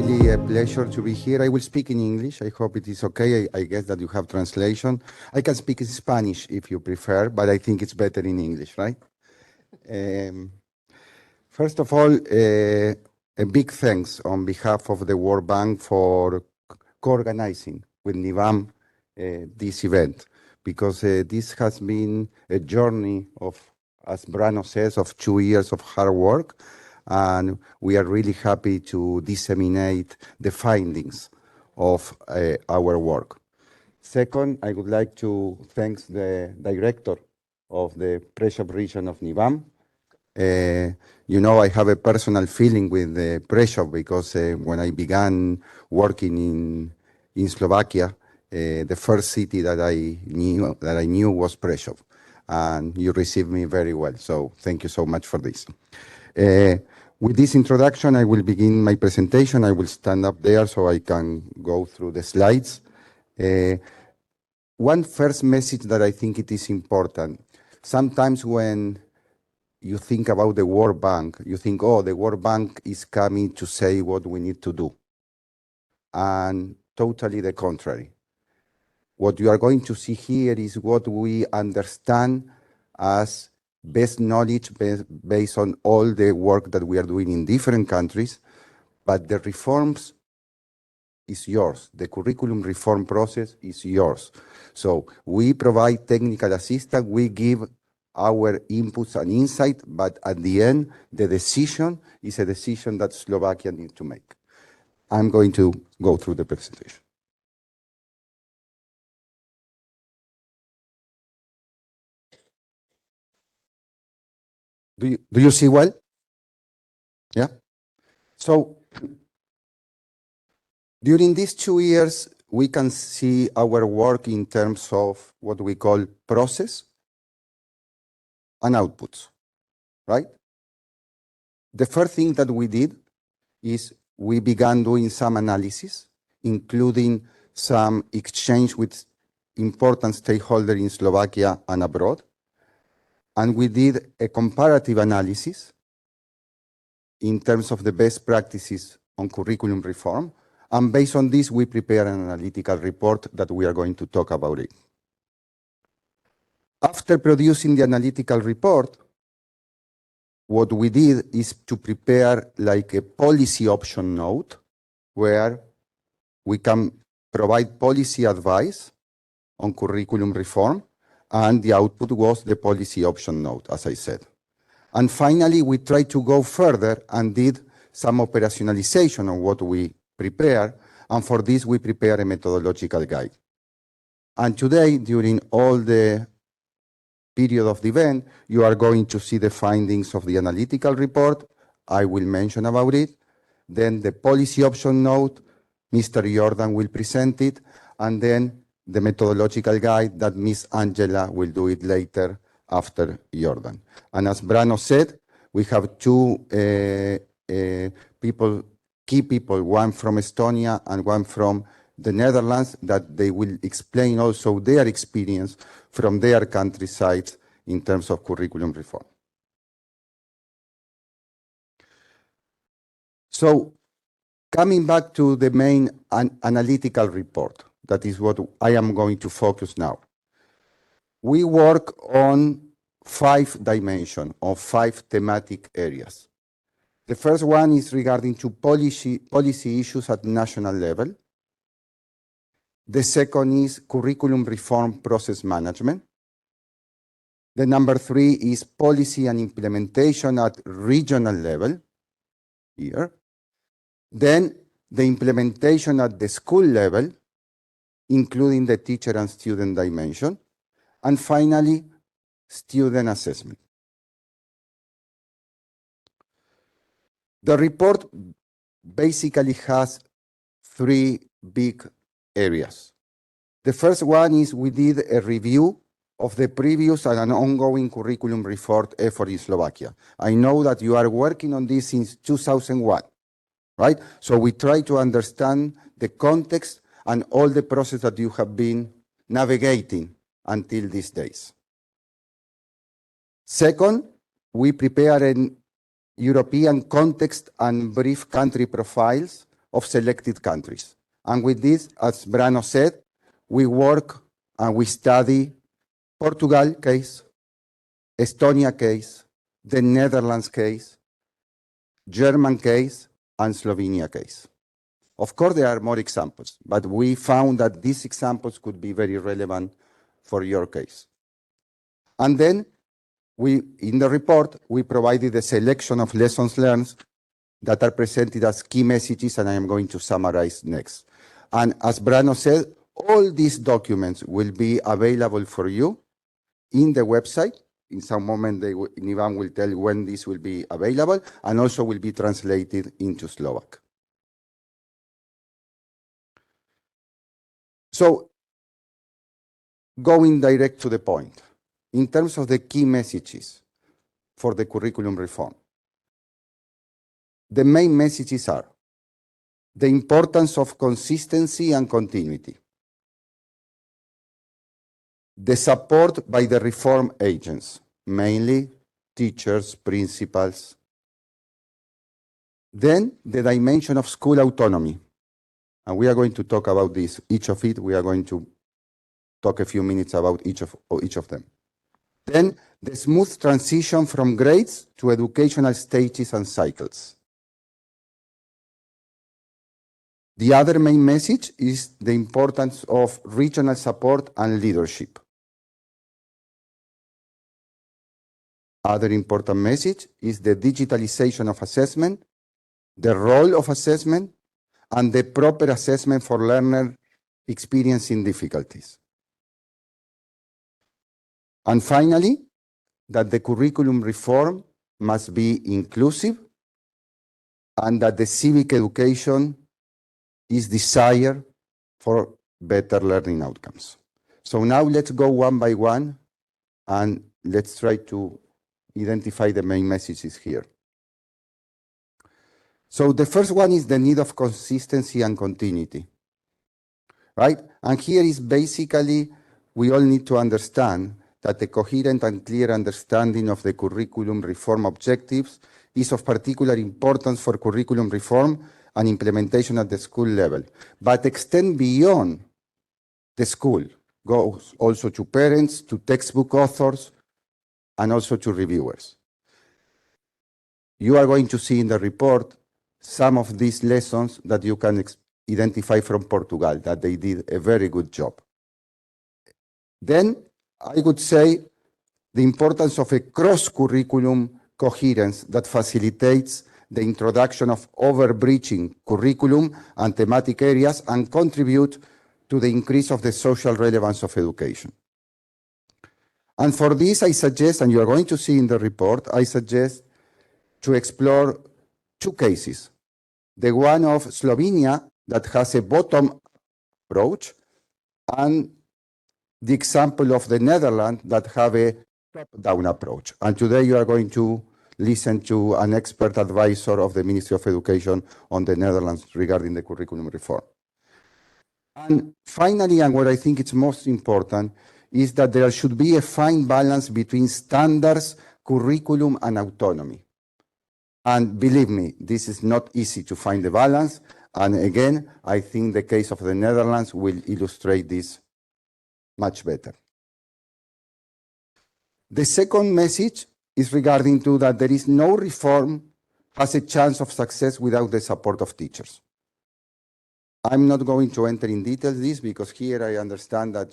really a pleasure to be here. I will speak in English. I hope it is okay. I guess that you have translation. I can speak in Spanish if you prefer, but I think it's better in English, right? First of all, a big thanks on behalf of the World Bank for co-organizing with NIVAM this event, because this has been a journey of, as Brano says, of 2 years of hard work. And we are really happy to disseminate the findings of our work. Second, I would like to thank the director of the Prešov region of NIVAM. You know, I have a personal feeling with Prešov because when I began working in Slovakia, the first city that I knew was Prešov, and you received me very well. So thank you so much for this. With this introduction, I will begin my presentation. I will stand up there so I can go through the slides. One first message that I think it is important. Sometimes when you think about the World Bank, you think, oh, the World Bank is coming to say what we need to do. And totally the contrary. What you are going to see here is what we understand as best knowledge based on all the work that we are doing in different countries, but the reforms is yours. The curriculum reform process is yours. So we provide technical assistance, we give our inputs and insight, but at the end, the decision is a decision that Slovakia needs to make. I'm going to go through the presentation. Do you see well? Yeah? So during these 2 years, we can see our work in terms of what we call process and outputs, right? The first thing that we did is we began doing some analysis, including some exchange with important stakeholders in Slovakia and abroad. And we did a comparative analysis in terms of the best practices on curriculum reform. And based on this, we prepared an analytical report that we are going to talk about it. After producing the analytical report, what we did is to prepare like a policy option note where we can provide policy advice on curriculum reform, and the output was the policy option note, as I said. And finally, we tried to go further and did some operationalization of what we prepared, and for this we prepared a methodological guide. And today, during all the period of the event, you are going to see the findings of the analytical report. I will mention about it. Then the policy option note, Mr. Jordan will present it, and then the methodological guide that Ms. Angela will do it later after Jordan. And as Brano said, we have two key people, one from Estonia and one from the Netherlands, that they will explain also their experience from their countryside in terms of curriculum reform. So coming back to the main analytical report, that is what I am going to focus now. We work on 5 dimensions, or 5 thematic areas. The first one is regarding to policy issues at national level. The second is curriculum reform process management. The number 3 is policy and implementation at regional level, here. Then the implementation at the school level, including the teacher and student dimension. And finally, student assessment. The report basically has 3 big areas. The first one is we did a review of the previous and an ongoing curriculum reform effort in Slovakia. I know that you are working on this since 2001, right? So we try to understand the context and all the process that you have been navigating until these days. Second, we prepare a European context and brief country profiles of selected countries. And with this, as Brano said, we work and we study Portugal case, Estonia case, the Netherlands case, German case, and Slovenia case. Of course, there are more examples, but we found that these examples could be very relevant for your case. And then in the report, we provided a selection of lessons learned that are presented as key messages, and I am going to summarize next. And as Brano said, all these documents will be available for you in the website. In some moment, Nivan will tell you when this will be available, and also will be translated into Slovak. So, going direct to the point, in terms of the key messages for the curriculum reform, the main messages are the importance of consistency and continuity, the support by the reform agents, mainly teachers, principals, then the dimension of school autonomy, and we are going to talk about this, each of it, we are going to talk a few minutes about each of them. Then the smooth transition from grades to educational stages and cycles. The other main message is the importance of regional support and leadership. Other important message is the digitalization of assessment, the role of assessment, and the proper assessment for learner experiencing difficulties. And finally, that the curriculum reform must be inclusive and that the civic education is desired for better learning outcomes. So now let's go one by one and let's try to identify the main messages here. So the first one is the need of consistency and continuity, right? And here is basically, we all need to understand that the coherent and clear understanding of the curriculum reform objectives is of particular importance for curriculum reform and implementation at the school level, but extend beyond the school, goes also to parents, to textbook authors, and also to reviewers. You are going to see in the report some of these lessons that you can identify from Portugal, that they did a very good job. Then I would say the importance of a cross-curriculum coherence that facilitates the introduction of overbreaching curriculum and thematic areas and contribute to the increase of the social relevance of education. And for this, I suggest, and you are going to see in the report, I suggest to explore two cases. The one of Slovenia that has a bottom approach, and the example of the Netherlands that have a top-down approach. And today you are going to listen to an expert advisor of the Ministry of Education on the Netherlands regarding the curriculum reform. And finally, and what I think is most important, is that there should be a fine balance between standards, curriculum, and autonomy. And believe me, this is not easy to find the balance. And again, I think the case of the Netherlands will illustrate this much better. The second message is regarding to that there is no reform has a chance of success without the support of teachers. I'm not going to enter in details this because here I understand that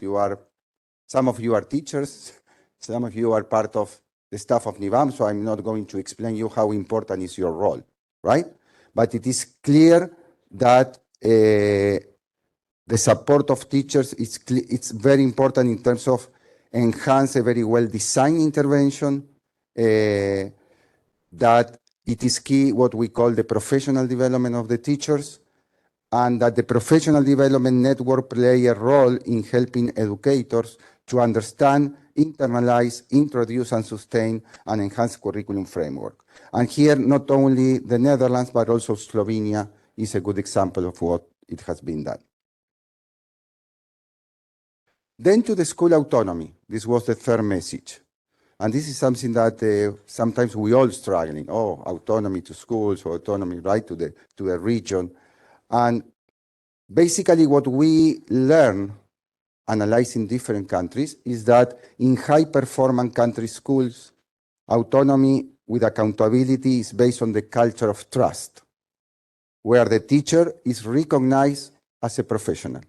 some of you are teachers, some of you are part of the staff of NIVAM, so I'm not going to explain you how important is your role, right? But it is clear that the support of teachers it's very important in terms of enhance a very well-designed intervention, that it is key what we call the professional development of the teachers, and that the professional development network play a role in helping educators to understand, internalize, introduce, and sustain an enhanced curriculum framework. And here, not only the Netherlands, but also Slovenia is a good example of what it has been done. Then to the school autonomy. This was the third message. And this is something that sometimes we all struggling. Oh, autonomy to schools, or autonomy, right, to the region. And basically what we learn analyzing different countries is that in high-performance country schools, autonomy with accountability is based on the culture of trust, where the teacher is recognized as a professional.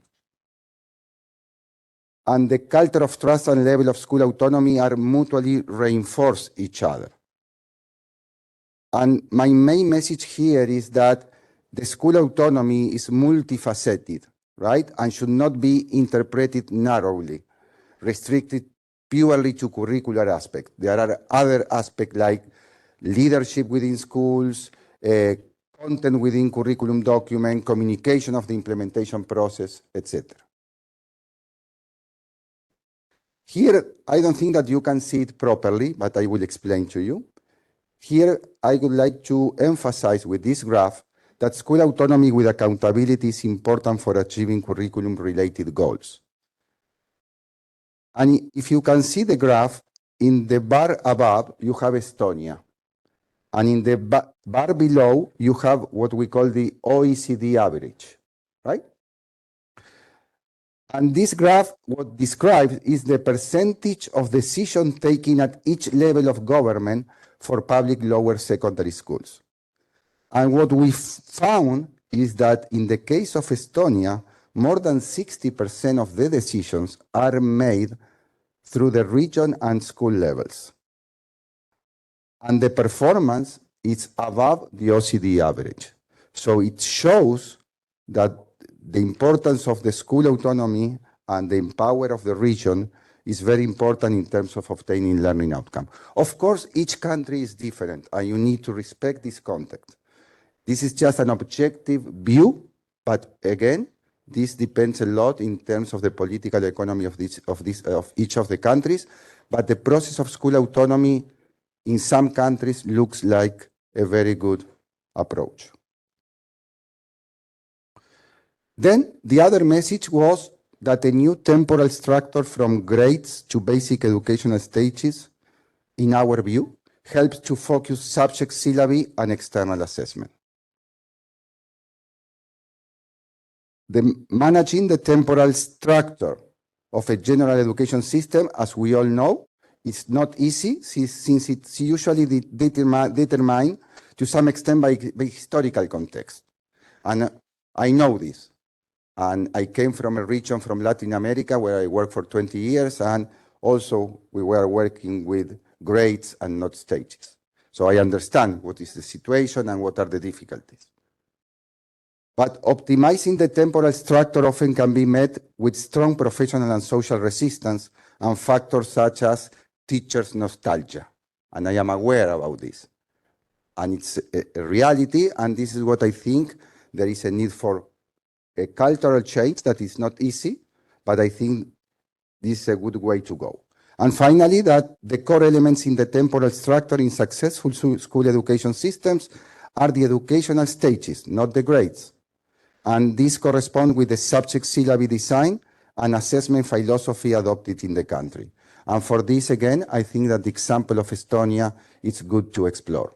And the culture of trust and level of school autonomy are mutually reinforce each other. And my main message here is that the school autonomy is multifaceted, right? And should not be interpreted narrowly, restricted purely to curricular aspects. There are other aspects like leadership within schools, content within curriculum document, communication of the implementation process, etc. Here, I don't think that you can see it properly, but I will explain to you. Here, I would like to emphasize with this graph that school autonomy with accountability is important for achieving curriculum-related goals. And if you can see the graph, in the bar above, you have Estonia. And in the bar below, you have what we call the OECD average, right? And this graph, what describes is the percentage of decision taken at each level of government for public lower secondary schools. And what we found is that in the case of Estonia, more than 60% of the decisions are made through the region and school levels. And the performance is above the OECD average. So it shows that the importance of the school autonomy and the power of the region is very important in terms of obtaining learning outcome. Of course, each country is different, and you need to respect this context. This is just an objective view, but again, this depends a lot in terms of the political economy of each of the countries. But the process of school autonomy in some countries looks like a very good approach. Then the other message was that a new temporal structure from grades to basic educational stages, in our view, helps to focus subject syllabi and external assessment. Managing the temporal structure of a general education system, as we all know, is not easy since it's usually determined to some extent by historical context. And I know this. And I came from a region from Latin America where I worked for 20 years, and also we were working with grades and not stages. So I understand what is the situation and what are the difficulties. But optimizing the temporal structure often can be met with strong professional and social resistance and factors such as teachers' nostalgia. And I am aware about this. And it's a reality, and this is what I think there is a need for a cultural change that is not easy, but I think this is a good way to go. And finally, that the core elements in the temporal structure in successful school education systems are the educational stages, not the grades. And these correspond with the subject syllabi design and assessment philosophy adopted in the country. And for this, again, I think that the example of Estonia is good to explore.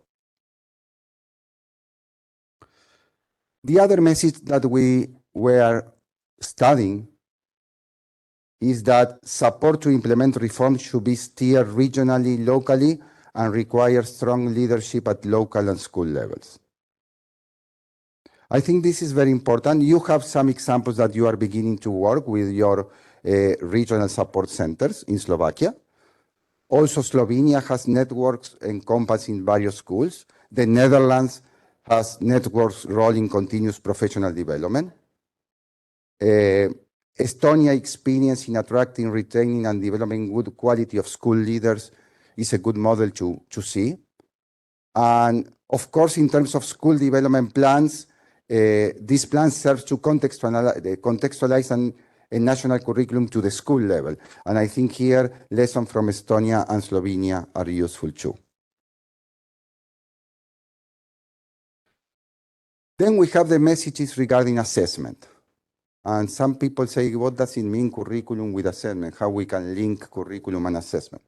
The other message that we were studying is that support to implement reforms should be steered regionally, locally, and require strong leadership at local and school levels. I think this is very important. You have some examples that you are beginning to work with your regional support centers in Slovakia. Also, Slovenia has networks encompassing various schools. The Netherlands has networks rolling continuous professional development. Estonia experience in attracting, retaining, and developing good quality of school leaders is a good model to see. And of course, in terms of school development plans, these plans serve to contextualize a national curriculum to the school level. And I think here, lessons from Estonia and Slovenia are useful too. Then we have the messages regarding assessment. And some people say, what does it mean, curriculum with assessment? How we can link curriculum and assessment?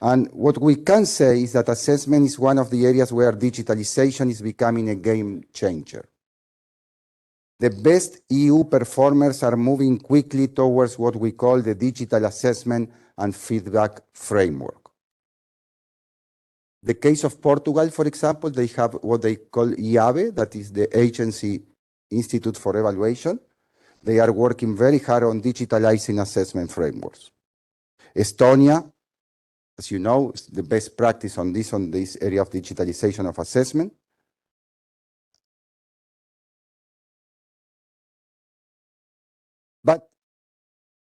And what we can say is that assessment is one of the areas where digitalization is becoming a game changer. the best EU performers are moving quickly towards what we call the digital assessment and feedback framework. The case of Portugal, for example, they have what they call IABE, that is the Agency Institute for Evaluation. They are working very hard on digitalizing assessment frameworks. Estonia, as you know, is the best practice on this area of digitalization of assessment. But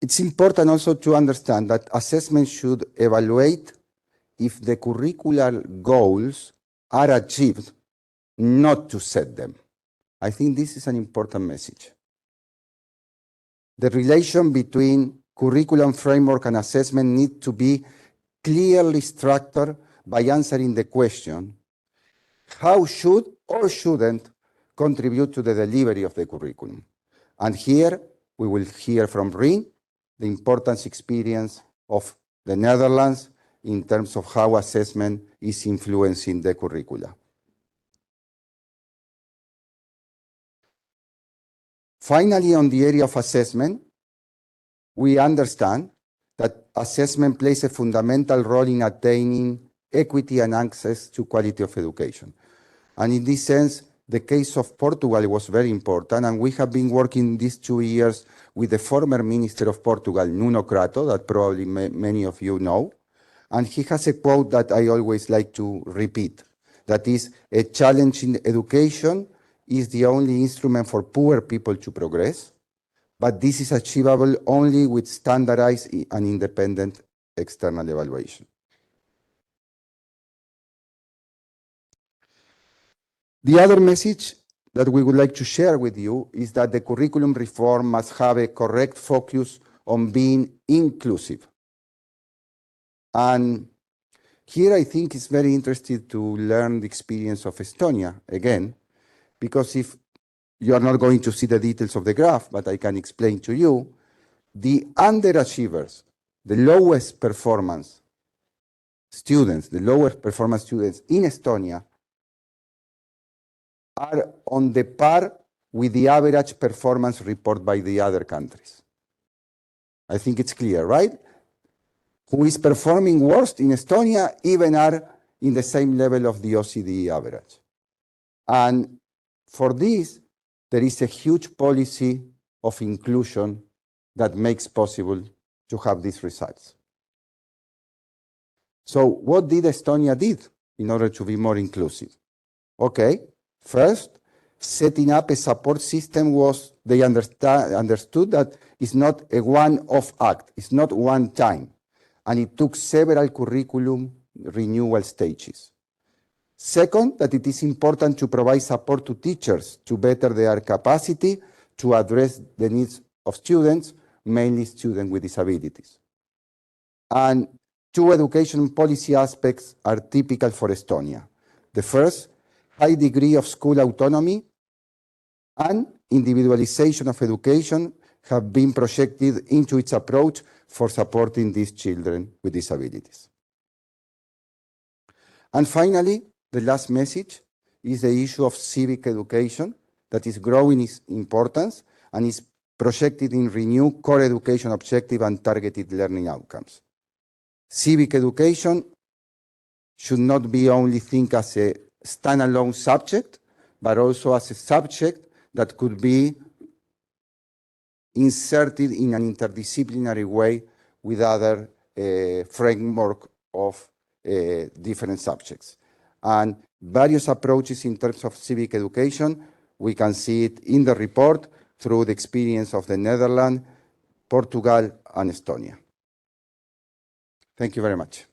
it's important also to understand that assessment should evaluate if the curricular goals are achieved, not to set them. I think this is an important message. The relation between curriculum framework and assessment need to be clearly structured by answering the question, how should or shouldn't contribute to the delivery of the curriculum? And here we will hear from Rien the importance experience of the Netherlands in terms of how assessment is influencing the curricula. Finally, on the area of assessment, we understand that assessment plays a fundamental role in attaining equity and access to quality of education. And in this sense, the case of Portugal was very important, and we have been working these 2 years with the former Minister of Portugal, Nuno Crato, that probably many of you know. And he has a quote that I always like to repeat, that is, a challenge in education is the only instrument for poor people to progress, but this is achievable only with standardized and independent external evaluation. The other message that we would like to share with you is that the curriculum reform must have a correct focus on being inclusive. And here I think it's very interesting to learn the experience of Estonia again, because if you are not going to see the details of the graph, but I can explain to you, the underachievers, the lowest performance students, the lowest performance students in Estonia are on the par with the average performance report by the other countries. I think it's clear, right? Who is performing worst in Estonia even are in the same level of the OECD average. And for this, there is a huge policy of inclusion that makes possible to have these results. So what did Estonia did in order to be more inclusive? Okay, first, setting up a support system was, they understood that it's not a one-off act, it's not one time. And it took several curriculum renewal stages. Second, that it is important to provide support to teachers to better their capacity to address the needs of students, mainly students with disabilities. And 2 education policy aspects are typical for Estonia. The first, high degree of school autonomy and individualization of education have been projected into its approach for supporting these children with disabilities. And finally, the last message is the issue of civic education that is growing in importance and is projected in renewed core education objective and targeted learning outcomes. Civic education should not be only think as a standalone subject, but also as a subject that could be inserted in an interdisciplinary way with other framework of different subjects. And various approaches in terms of civic education, we can see it in the report through the experience of the Netherlands, Portugal, and Estonia. Thank you very much.